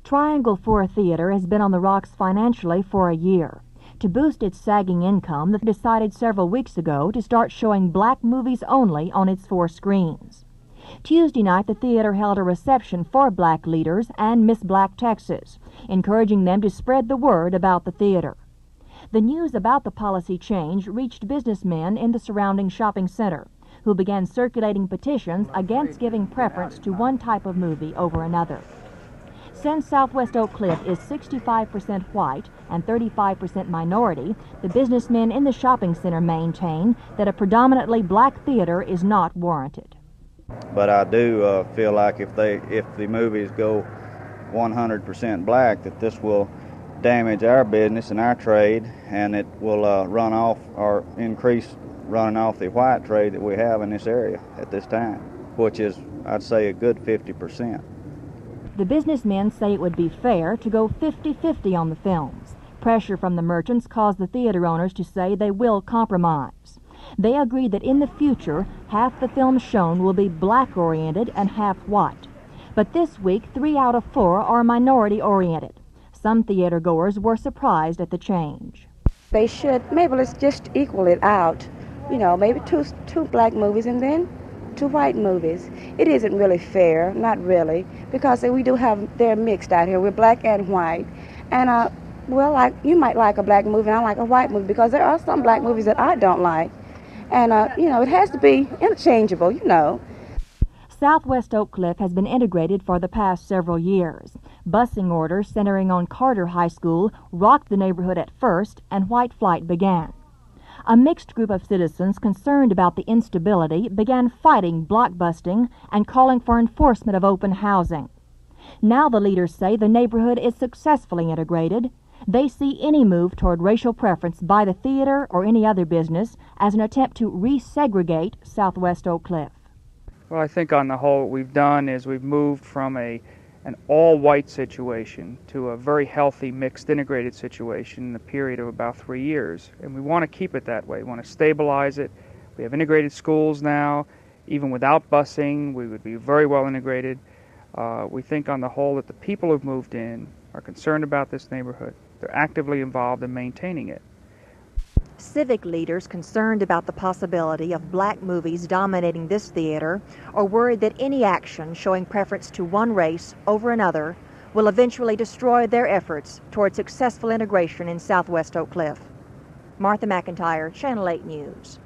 Triangle 4 Theater has been on the rocks financially for a year. To boost its sagging income, they decided several weeks ago to start showing black movies only on its 4 screens. Tuesday night, the theater held a reception for black leaders and Miss Black Texas, encouraging them to spread the word about the theater. The news about the policy change reached businessmen in the surrounding shopping center, who began circulating petitions against giving preference to one type of movie over another. Since Southwest Oak Cliff is 65% white and 35% minority, the businessmen in the shopping center maintain that a predominantly black theater is not warranted. But I do feel like if the movies go 100% black, that this will damage our business and our trade, and it will run off or increase running off the white trade that we have in this area at this time, which is, I'd say, a good 50%. The businessmen say it would be fair to go 50-50 on the films. Pressure from the merchants caused the theater owners to say they will compromise. They agree that in the future, half the films shown will be black-oriented and half white. But this week, 3 out of 4 are minority-oriented. Some theater goers were surprised at the change. They should, maybe let's just equal it out. You know, maybe two black movies and then 2 white movies. It isn't really fair, not really, because they're mixed out here. We're black and white. And, well, you might like a black movie and I like a white movie, because there are some black movies that I don't like. And, you know, it has to be interchangeable, you know. Southwest Oak Cliff has been integrated for the past several years. Busing orders centering on Carter High School rocked the neighborhood at first, and white flight began. A mixed group of citizens concerned about the instability began fighting blockbusting and calling for enforcement of open housing. Now the leaders say the neighborhood is successfully integrated. They see any move toward racial preference by the theater or any other business as an attempt to resegregate Southwest Oak Cliff. Well, I think on the whole what we've done is we've moved from an all-white situation to a very healthy, mixed, integrated situation in a period of about 3 years. And we want to keep it that way. We want to stabilize it. We have integrated schools now. Even without busing, we would be very well integrated. We think on the whole that the people who've moved in are concerned about this neighborhood. They're actively involved in maintaining it. Civic leaders concerned about the possibility of black movies dominating this theater are worried that any action showing preference to one race over another will eventually destroy their efforts toward successful integration in Southwest Oak Cliff. Martha McIntyre, Channel 8 News.